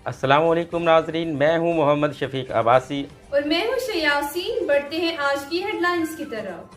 अस्सलाम वालेकुम नाजरीन, मैं हूं मोहम्मद शफीक अब्बासी और मैं हूं शयासीन। बढ़ते हैं आज की हेडलाइंस की तरफ।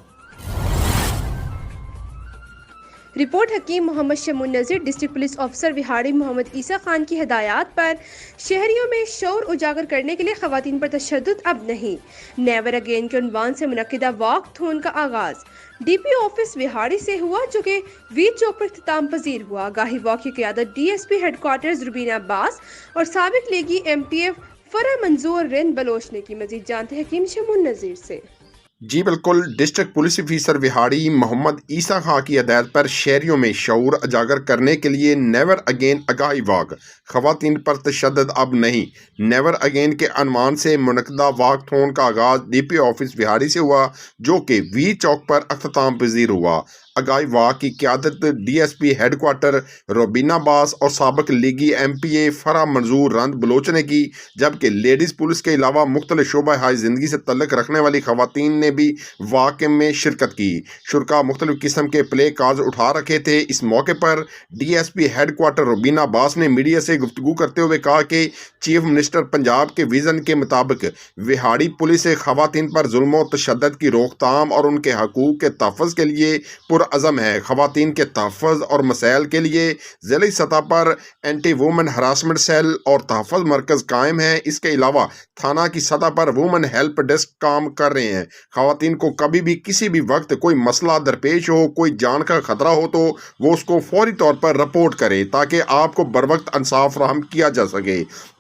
Report Hakim Mohammad Shamoon Nazir. District police officer Vehari Mohammad Isa Khan की हिदायत पर शहरियों में शऊर उजागर करने के लिए खवातीन पर तशद्दुद अब नहीं। नेवर अगेन के उन्वान से मुनक्किदा वॉक थोन का आगाज DP ऑफिस विहाड़ी से हुआ, जो कि वीर चौक पर इख्तिताम पजीर हुआ। आगाही वॉक की क़यादत DSP हेडक्वार्टर्स रुबीना अब्बास और साबिक लीगी MPF फरा मंजूर रिन बलोच ने की। मजीद जानते हैं हकीम शमून नज़ीर से। जी बिल्कुल, district police officer Vehari Mohammad Isa Khan की हदायत पर शहरियों में शऊर उजागर करने के लिए नेवर अगेन आगाही वाक, खवातीन पर तशद्दुद अब नहीं। नेवर अगेन के अनवान से मुनक्किदा वाक थोन का आगाज DP ऑफिस विहाड़ी से हुआ, जो कि वीर चौक पर अख्ताम पजीर हुआ। आगाही वाक की क़यादत DSP हेडक्वार्टर रुबीना अब्बास और साबिक लीगी MPA फरा मंजूर रंद बलोच ने की, जबकि लेडीज़ पुलिस के अलावा मुख्तलिफ शोबा हाई ज़िंदगी से तल्लुक़ रखने वाली खवातीन ने भी वाक़े में शिरकत की। शुरका मुख्तलिफ किस्म के प्ले कार्ड्स उठा रखे थे। इस मौके पर DSP हेडक्वार्टर रुबीना अब्बास ने मीडिया से गुफ्तगू करते हुए कहा कि चीफ मिनिस्टर पंजाब के विज़न के मुताबिक विहाड़ी पुलिस खवातीन पर जुल्म और तशद्दुद की रोकथाम और उनके हकूक़ के तहफ़्फ़ुज़ के लिए पुरअज़म है। खवातीन के तहफ़्फ़ुज़ और मसाइल के लिए ज़िली सतह पर एंटी वुमेन हरासमेंट सेल और तहफ़्फ़ुज़ मरकज़ कायम है। इसके अलावा थाना की सतह पर वुमेन हेल्प डेस्क काम कर रहे हैं। खवातीन को कभी भी किसी भी वक्त कोई मसला दरपेश हो, कोई जान का खतरा हो, तो वो उसको फौरी तौर पर रिपोर्ट करे ताकि आपको बर वक्त इंसाफ फराहम किया जा सके।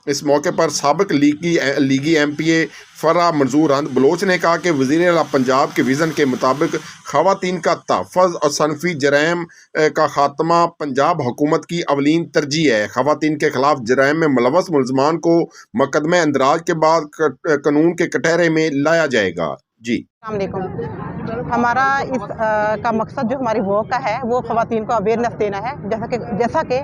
इस मौके पर साबिक लीगी MPA फरा मंजूर रंद बलोच ने कहा कि वज़ीर आला पंजाब के विज़न के मुताबिक खवातीन का तहफ़्फ़ुज़ और सनफ़ी जराइम का खात्मा पंजाब हुकूमत की अवलीन तरजीह है। खवातीन के खिलाफ जराइम में मुलव्वस मुलज़मान को मुकदमे अंदराज के बाद कानून के कटहरे में लाया जाएगा। जी हमारा इस का मकसद जो हमारी वॉक का है वो ख़वातीन को अवेयरनेस देना है। जैसा कि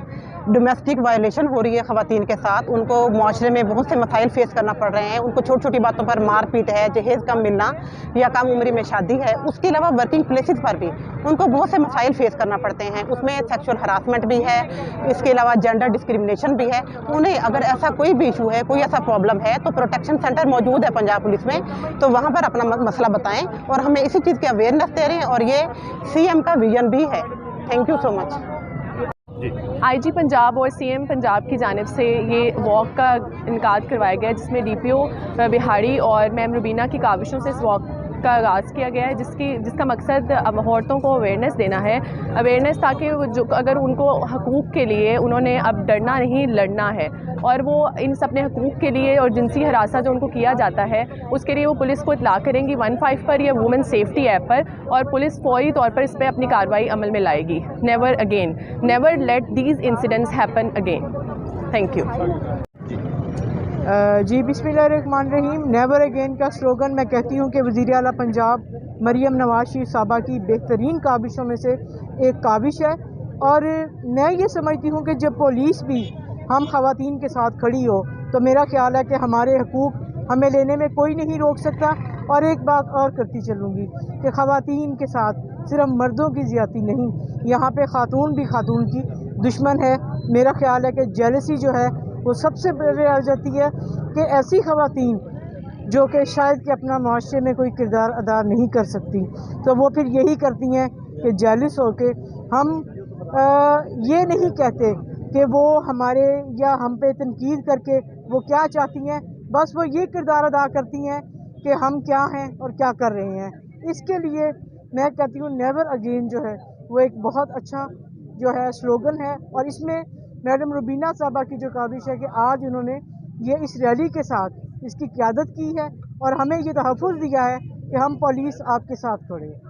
डोमेस्टिक वायलेशन हो रही है ख़वातीन के साथ, उनको मुआशरे में बहुत से मसाइल फेस करना पड़ रहे हैं। उनको छोटी छोटी बातों पर मार पीट है, जहेज़ कम मिलना या कम उम्र में शादी है। उसके अलावा वर्किंग प्लेसेस पर भी उनको बहुत से मसाइल फेस करना पड़ते हैं। उसमें सेक्सुअल हरासमेंट भी है, इसके अलावा जेंडर डिस्क्रिमिनेशन भी है। उन्हें अगर ऐसा कोई भी इशू है, कोई ऐसा प्रॉब्लम है, तो प्रोटेक्शन सेंटर मौजूद है पंजाब पुलिस में, तो वहाँ पर अपना मसला बताएं। और हमें इसी चीज़ की अवेयरनेस दे रहे हैं और ये CM का विजन भी है। Thank you so much. IG Punjab और CM पंजाब की जानिब से ये वॉक का इनकाद करवाया गया है, जिसमें DPO विहाड़ी और मैम रुबीना की काविशों से इस वॉक का आगाज़ किया गया है, जिसका मकसद औरतों को अवेयरनेस देना है। अवेयरनेस ताकि जो अगर उनको हकूक़ के लिए उन्होंने अब डरना नहीं, लड़ना है, और वो इन अपने हकूक़ के लिए और जिनसी हरासा जो उनको किया जाता है उसके लिए वो पुलिस को इत्तला करेंगी 15 पर या वुमेन सेफ्टी ऐप पर, और पुलिस फौरी तौर पर इस पर अपनी कार्रवाई अमल में लाएगी। Never again, never let these incidents happen again. Thank you. जी बिस्मिल्लाहिर्रहमानिर्रहीम। नेवर अगेन का स्लोगन मैं कहती हूँ कि वज़ीर आला पंजाब मरियम नवाज शरीफ साहबा की बेहतरीन काविशों में से एक काविश है। और मैं ये समझती हूँ कि जब पुलिस भी हम ख़वातीन के साथ खड़ी हो तो मेरा ख़्याल है कि हमारे हकूक़ हमें लेने में कोई नहीं रोक सकता। और एक बात और करती चलूँगी कि ख़वातीन के साथ सिर्फ मर्दों की ज़्यादती नहीं, यहाँ पे ख़ातून भी ख़ातून की दुश्मन है। मेरा ख़्याल है कि जेलसी जो है वो सबसे पहले आ जाती है कि ऐसी ख़वातीन जो कि शायद कि अपना माशरे में कोई किरदार अदा नहीं कर सकती, तो वो फिर यही करती हैं कि जेलस हो के हम ये नहीं कहते कि वो हमारे या हम पे तनकीद करके वो क्या चाहती हैं, बस वो ये किरदार अदा करती हैं कि हम क्या हैं और क्या कर रहे हैं। इसके लिए मैं कहती हूँ नेवर अगेन जो है वो एक बहुत अच्छा जो है स्लोगन है। और इसमें मैडम रुबीना साहबा की जो काविश है कि आज उन्होंने ये इस रैली के साथ इसकी क़यादत की है और हमें ये तहफ़्फ़ुज़ दिया है कि हम पुलिस आपके साथ खड़े हैं।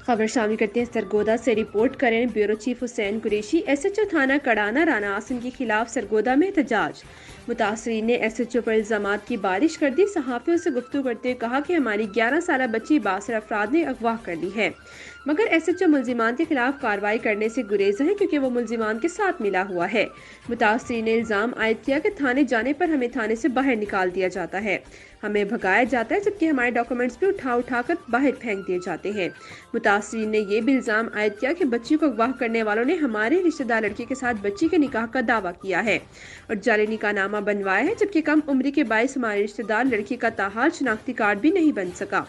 खबर शामिल करते हैं सरगोदा से। रिपोर्ट करें bureau chief Hussain Qureshi. SHO थाना कड़ाना राना आसिम के खिलाफ सरगोदा में एहतजाज। मुतासरीन ने SHO पर इल्ज़ामात की बारिश कर दी। सहाफ़ियों से गुफ्तगू करते हुए कहा कि हमारी 11 साल बच्ची बासर अफराद ने अगवा कर ली है, मगर SHO मुलजिमान के खिलाफ कार्रवाई करने से गुरेज है क्योंकि वो मुलजिमान के साथ मिला हुआ है। मुतासरीन ने इल्ज़ाम आयद किया कि थाने जाने पर हमें थाने से बाहर निकाल दिया जाता है। हमें भगाया जाता है, जबकि हमारे डॉक्यूमेंट्स भी उठा कर बाहर फेंक दिए जाते हैं। मुतासरीन ने ये भी इल्ज़ाम आयद किया कि बच्ची को अगवा करने वालों ने हमारे रिश्तेदार लड़के के साथ बच्ची के निकाह का दावा किया है और जाली निकाहनामा बनवाया है, जबकि कम उम्री के बायस हमारे रिश्तेदार लड़की का ताहाल शनाख्ती कार्ड भी नहीं बन सका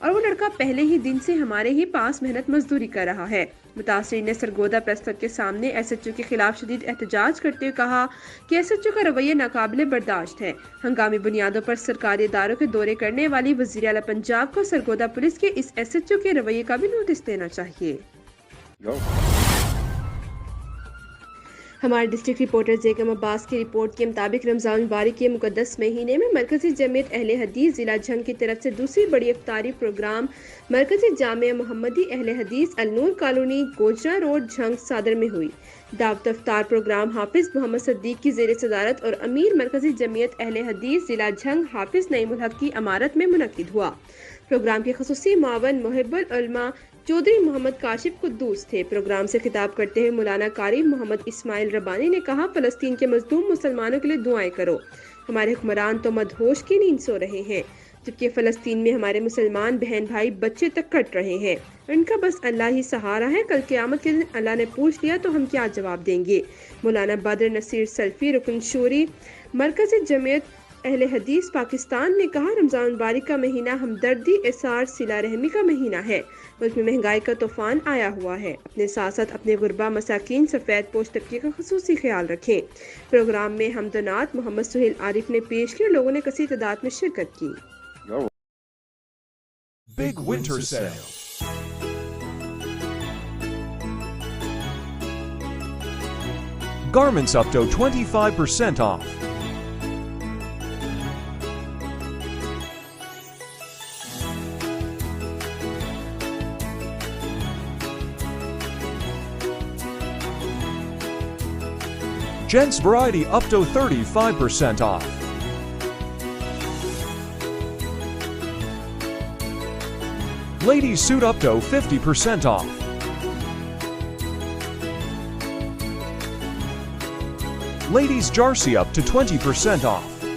और वो लड़का पहले ही दिन से हमारे ही पास मेहनत मजदूरी कर रहा है। मुतासरीन ने सरगोदा प्रेस क्लब के सामने SHO के खिलाफ शदीद एहतजाज करते हुए कहा कि SHO का रवैया नाकाबिले बर्दाश्त है। हंगामी बुनियादों पर सरकारी इदारों के दौरे करने वाली वज़ीर आला पंजाब को सरगोदा पुलिस के इस SHO के रवैये का भी नोटिस देना चाहिए। हमारे डिस्ट्रिक्ट रिपोर्टर जेकम अब्बास की रिपोर्ट के मुताबिक रमज़ान मुबारक के मुक़द्दस महीने में मरकज़ी जमीयत अहले हदीस ज़िला झंग की तरफ से दूसरी बड़ी इफ्तारी प्रोग्राम मरकज़ी जामिया मोहम्मदी अहले हदीस अल-नूर कॉलोनी गोजरा रोड झंग सादर में हुई। दावत इफ्तार प्रोग्राम हाफिज़ मोहम्मद सद्दीक की ज़ेर सदारत और अमीर मरकज़ी जमीयत अहले हदीस ज़िला झंग हाफिज़ नईमुल हक की अमारत में मुनक्किद हुआ। प्रोग्राम के ख़ुसूसी मुआवन मुहिब्बुल उलमा चौधरी मोहम्मद काशिफ कुद्दूस थे। प्रोग्राम से खिताब करते हुए मौलाना कारी मोहम्मद इस्माइल रबानी ने कहा, फ़लस्तीन के मज़लूम मुसलमानों के लिए दुआएं करो। हमारे हुक्मरान तो मदहोश की नींद सो रहे हैं, जबकि फ़लस्तीन में हमारे मुसलमान बहन भाई बच्चे तक कट रहे हैं। इनका बस अल्लाह ही सहारा है। कल क़यामत के दिन अल्लाह ने पूछ लिया तो हम क्या जवाब देंगे। मौलाना बद्र नसीर सल्फी रुकन शूरी मरकज़ी जमीयत अहले हदीस पाकिस्तान ने कहा, रमज़ान मुबारक का महीना हमदर्दी, इसार, सिला रहमी का महीना है। मुल्क में महंगाई का तूफान आया हुआ है। अपने साथ साथ अपने गुरबा मसाकीन सफ़ेद पोश तबके का ख़ुसूसी ख्याल रखें। प्रोग्राम में हमदनात मोहम्मद सुहेल आरिफ ने पेश की और लोगों ने कसीर तादाद में शिरकत की। Big winter sale. Garments up to 25% off. Gents variety up to 35% off. Ladies suit up to 50% off. Ladies jersey up to 20% off.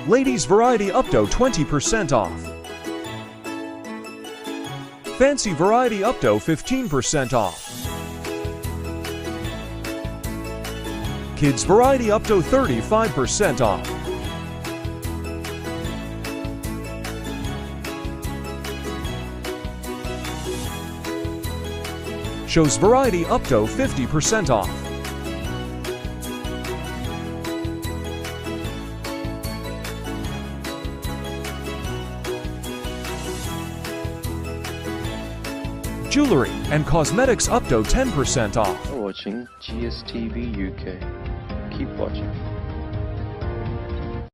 Ladies variety up to 20% off. Fancy variety up to 15% off. Kids variety up to 35% off. Shows variety up to 50% off. Jewelry and cosmetics up to 10% off. Watching GSTV UK. Keep watching.